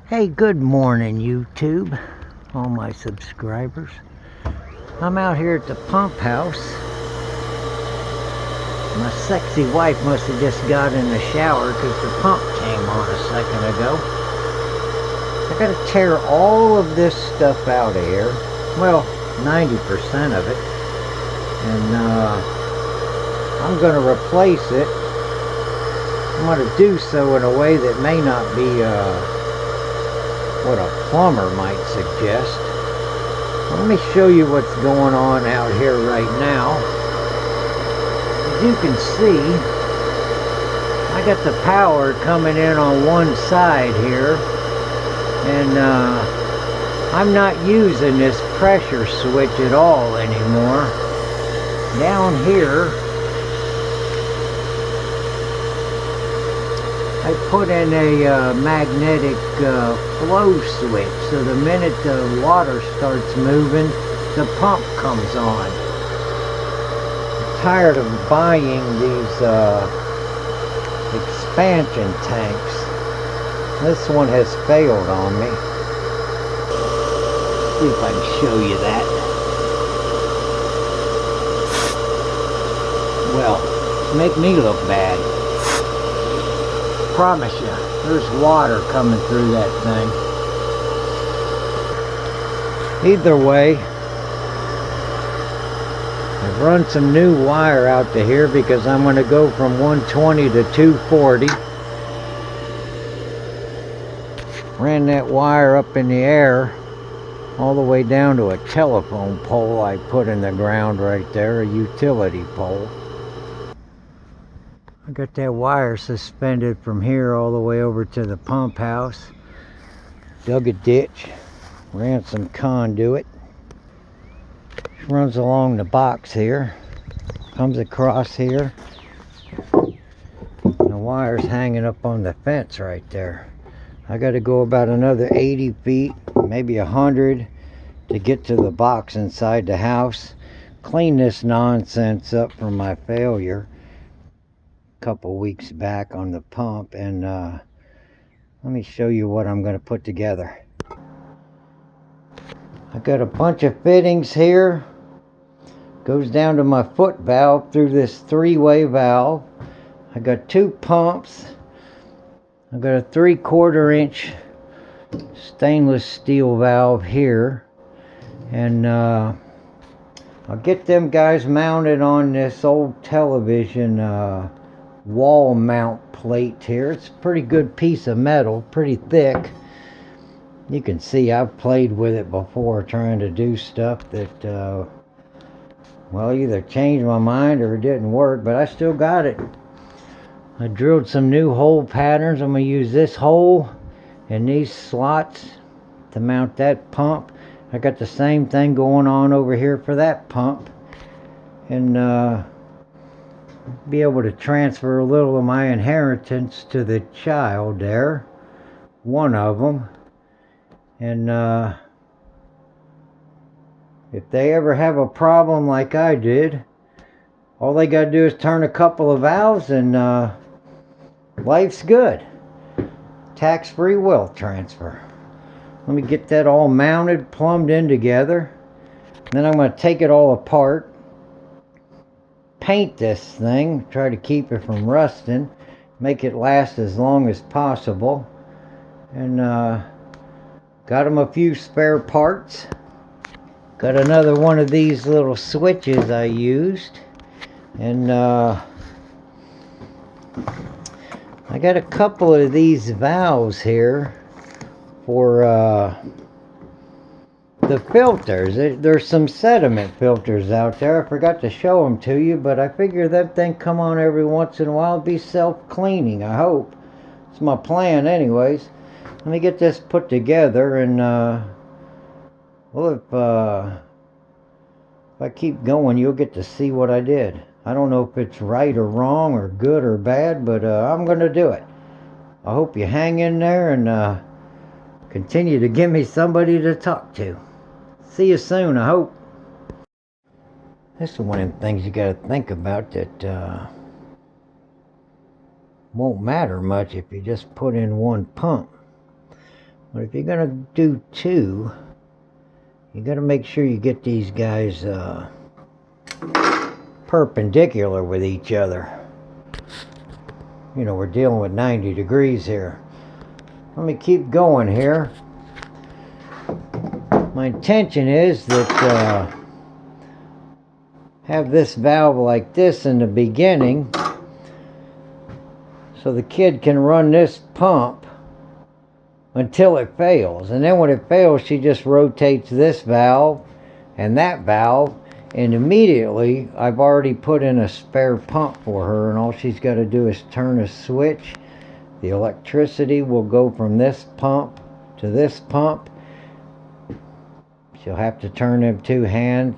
Hey, good morning, YouTube, all my subscribers. I'm out here at the pump house. My sexy wife must have just got in the shower because the pump came on a second ago. I gotta tear all of this stuff out of here. Well, 90% of it. And I'm gonna replace it. I'm gonna do so in a way that may not be what a plumber might suggest. Let me show you what's going on out here right now. As you can see, I got the power coming in on one side here, and I'm not using this pressure switch at all anymore. Down here, I put in a magnetic flow switch, so the minute the water starts moving, the pump comes on. I'm tired of buying these expansion tanks. This one has failed on me. See if I can show you that. Well, make me look bad. Promise you, there's water coming through that thing. Either way, I've run some new wire out to here because I'm going to go from 120 to 240. Ran that wire up in the air all the way down to a telephone pole I put in the ground right there, a utility pole. I got that wire suspended from here all the way over to the pump house. Dug a ditch, ran some conduit. Runs along the box here, comes across here. The wire's hanging up on the fence right there. I got to go about another 80 feet, maybe 100, to get to the box inside the house. Clean this nonsense up from my failure couple weeks back on the pump, and let me show you what I'm going to put together. I got a bunch of fittings here. Goes down to my foot valve through this three-way valve. I got two pumps. I got a 3/4 inch stainless steel valve here, and I'll get them guys mounted on this old television wall mount plate here. It's a pretty good piece of metal, pretty thick. You can see I've played with it before trying to do stuff that well, either changed my mind or it didn't work, but I still got it. I drilled some new hole patterns. I'm going to use this hole and these slots to mount that pump. I got the same thing going on over here for that pump, and be able to transfer a little of my inheritance to the child there, one of them. And if they ever have a problem like I did, all they got to do is turn a couple of valves and life's good. Tax-free wealth transfer. Let me get that all mounted, plumbed in together. Then I'm going to take it all apart, paint this thing, try to keep it from rusting, make it last as long as possible, and got them a few spare parts. Got another one of these little switches I used, and I got a couple of these valves here for the filters. There's some sediment filters out there. I forgot to show them to you, but I figure that thing come on every once in a while, be self-cleaning, I hope. It's my plan anyways. Let me get this put together, and well, if I keep going, you'll get to see what I did. I don't know if it's right or wrong or good or bad, but I'm going to do it. I hope you hang in there and continue to give me somebody to talk to. See you soon, I hope. This is one of the things you got to think about that won't matter much if you just put in one pump. But if you're gonna do two, you gotta make sure you get these guys perpendicular with each other. You know, we're dealing with 90 degrees here. Let me keep going here. My intention is that have this valve like this in the beginning, so the kid can run this pump until it fails. And then when it fails, she just rotates this valve and that valve, and immediately I've already put in a spare pump for her, and all she's got to do is turn a switch. The electricity will go from this pump to this pump. She'll have to turn them two hand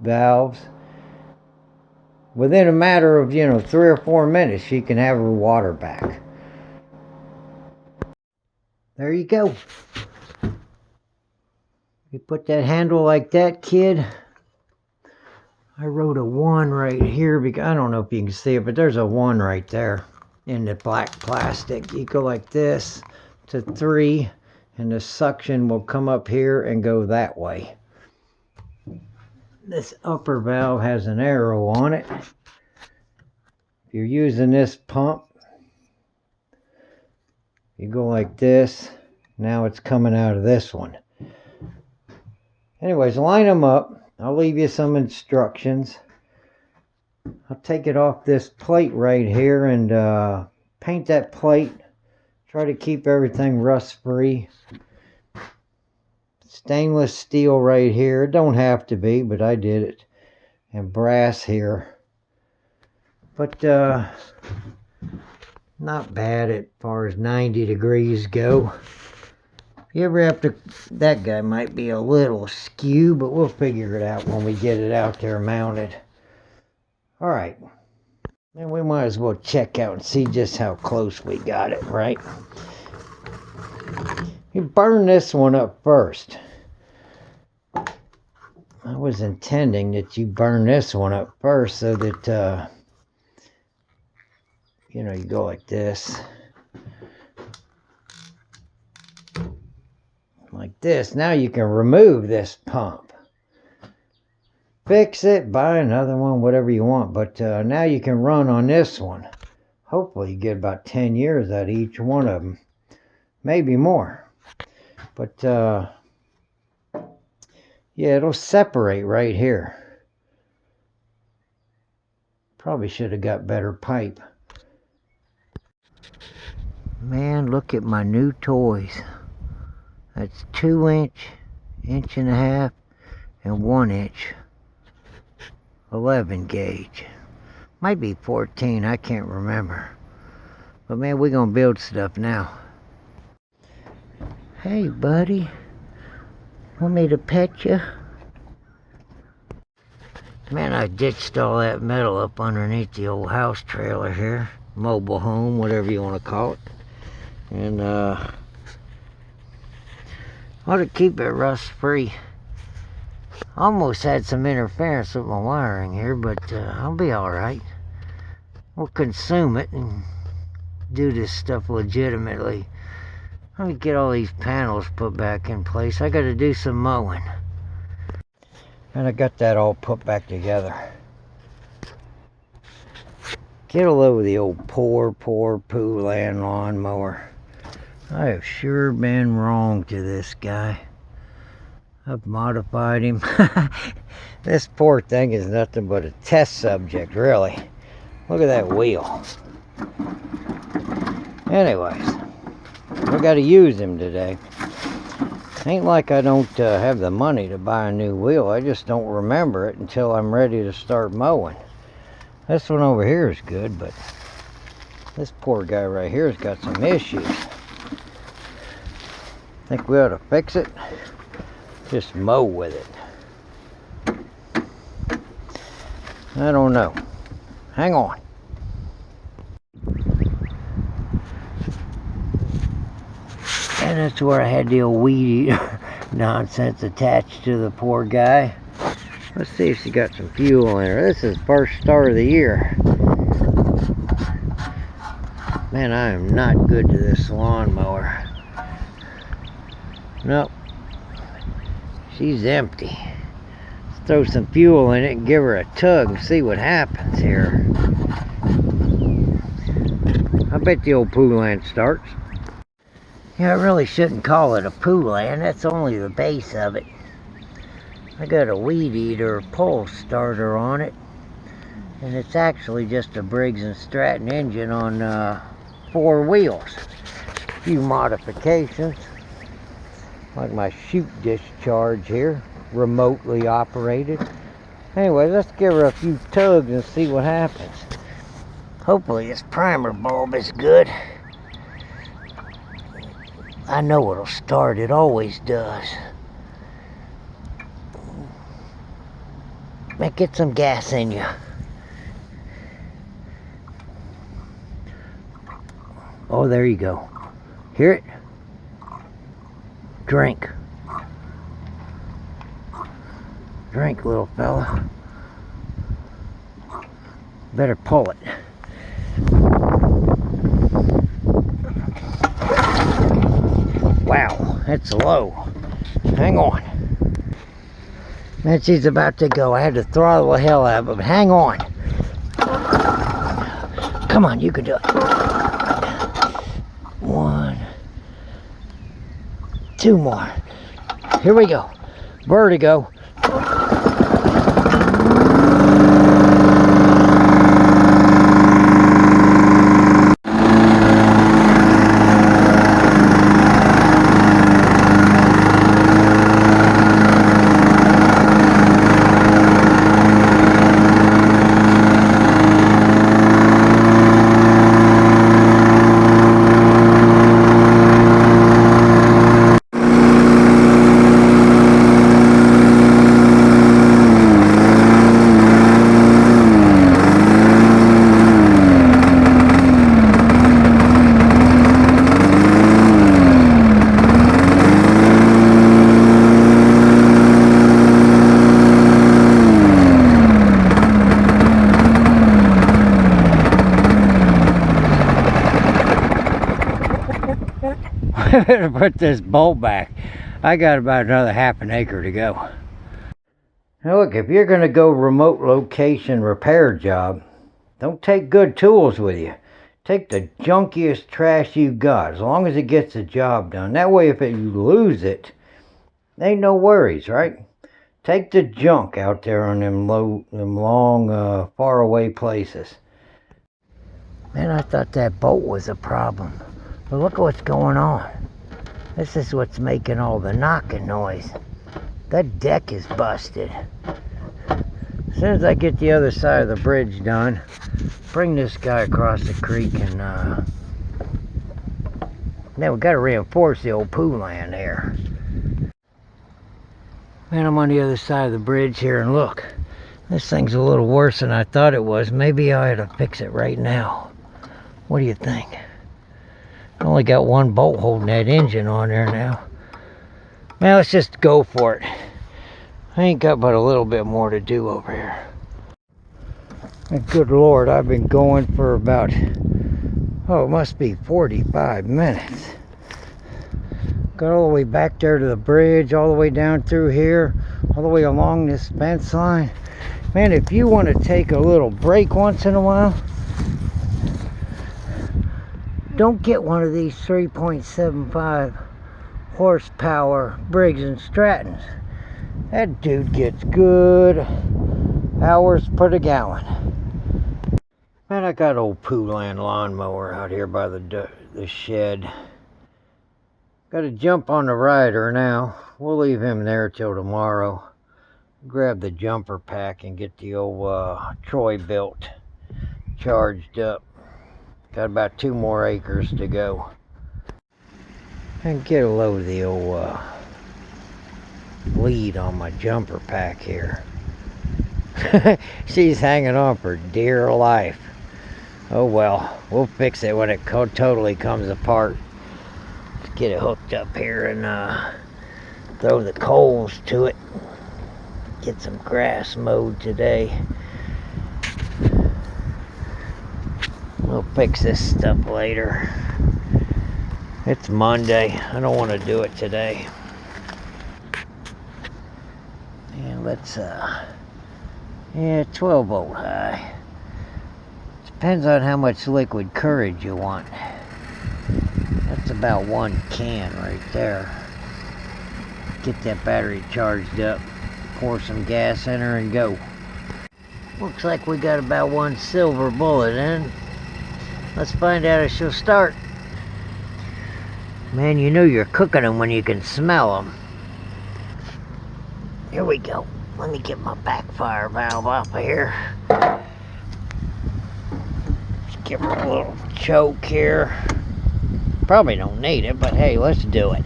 valves. Within a matter of, 3 or 4 minutes, she can have her water back. There you go. You put that handle like that, kid. I wrote a 1 right here because I don't know if you can see it, but there's a 1 right there in the black plastic. You go like this to 3, and the suction will come up here and go that way. This upper valve has an arrow on it. If you're using this pump, you go like this. Now it's coming out of this one. Anyways, line them up. I'll leave you some instructions. I'll take it off this plate right here and paint that plate. Try to keep everything rust free. Stainless steel right here. It don't have to be, but I did it. And brass here. But not bad as far as 90 degrees go. You ever have to, that guy might be a little askew, but we'll figure it out when we get it out there mounted. Alright. And we might as well check out and see just how close we got it, right? You burn this one up first. I was intending that you burn this one up first so that, you go like this. Like this. Now you can remove this pump. Fix it, buy another one, whatever you want. But now you can run on this one. Hopefully you get about 10 years out of each one of them. Maybe more. But, yeah, it'll separate right here. Probably should have got better pipe. Man, look at my new toys. That's 2-inch, 1.5 inch, and 1-inch. 11 gauge. Might be 14, I can't remember. But man, we're gonna build stuff now. Hey buddy, want me to pet you? Man, I ditched all that metal up underneath the old house trailer here. Mobile home, whatever you want to call it. And ought to keep it rust free. Almost had some interference with my wiring here, but I'll be alright. We'll consume it and do this stuff legitimately. Let me get all these panels put back in place. I gotta do some mowing. And I got that all put back together. Get all over the old poor Poulan lawnmower. I have sure been wrong to this guy. I've modified him. This poor thing is nothing but a test subject, really. Look at that wheel. Anyways, I gotta use him today. Ain't like I don't have the money to buy a new wheel. I just don't remember it until I'm ready to start mowing. This one over here is good, but this poor guy right here has got some issues. Think we ought to fix it? Just mow with it. I don't know. Hang on. And that's where I had the old weedy nonsense attached to the poor guy. Let's see if she got some fuel in her. This is first start of the year. Man, I am not good to this lawnmower. Nope. She's empty. Let's throw some fuel in it and give her a tug and see what happens here. I bet the old Poulan starts. Yeah, I really shouldn't call it a Poulan. That's only the base of it. I got a weed eater pulse starter on it. And it's actually just a Briggs & Stratton engine on 4 wheels. A few modifications. Like my chute discharge here. Remotely operated. Anyway, let's give her a few tugs and see what happens. Hopefully this primer bulb is good. I know it'll start, it always does. Man, get some gas in you. Oh, there you go. Hear it? Drink. Drink, little fella. Better pull it. Wow, that's low. Hang on. Man, she's about to go. I had to throttle the hell out of it, but hang on. Come on, you can do it. 1, 2 more. Here we go. Vertigo. I better put this bolt back. I got about another half an acre to go. Now look, if you're going to go remote location repair job, don't take good tools with you. Take the junkiest trash you got, as long as it gets the job done. That way if you lose it, ain't no worries, right? Take the junk out there on them long, far away places. Man, I thought that bolt was a problem. But look what's going on. This is what's making all the knocking noise. That deck is busted. As soon as I get the other side of the bridge done, bring this guy across the creek and then we got to reinforce the old Poulan there. Man, I'm on the other side of the bridge here, and look, this thing's a little worse than I thought it was. Maybe I ought to fix it right now. What do you think? I only got 1 bolt holding that engine on there now. Man, let's just go for it. I ain't got but a little bit more to do over here. And good Lord, I've been going for about, oh, it must be 45 minutes. Got all the way back there to the bridge, all the way down through here, all the way along this fence line. Man, if you want to take a little break once in a while, don't get one of these 3.75 horsepower Briggs & Strattons. That dude gets good hours per the gallon. Man, I got old Poulan lawnmower out here by the shed. Got to jump on the rider now. We'll leave him there till tomorrow. Grab the jumper pack and get the old Troy-Bilt charged up. Got about 2 more acres to go. And get a load of the old lead on my jumper pack here. She's hanging on for dear life. Oh well, we'll fix it when it totally comes apart. Let's get it hooked up here and throw the coals to it. Get some grass mowed today. We'll fix this stuff later. It's Monday. I don't want to do it today. let's yeah, 12 volt high. Depends on how much liquid courage you want. That's about 1 can right there. Get that battery charged up, pour some gas in her and go. Looks like we got about 1 silver bullet in. Let's find out if she'll start. Man, you know you're cooking them when you can smell them. Here we go. Let me get my backfire valve off of here. Just give her a little choke here. Probably don't need it, but hey, let's do it.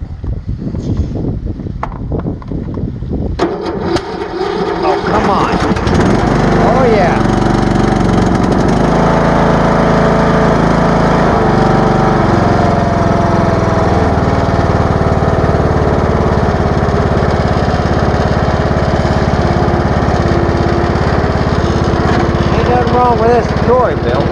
Oh, come on. Oh, yeah. Ain't nothing wrong with this toy, Bill.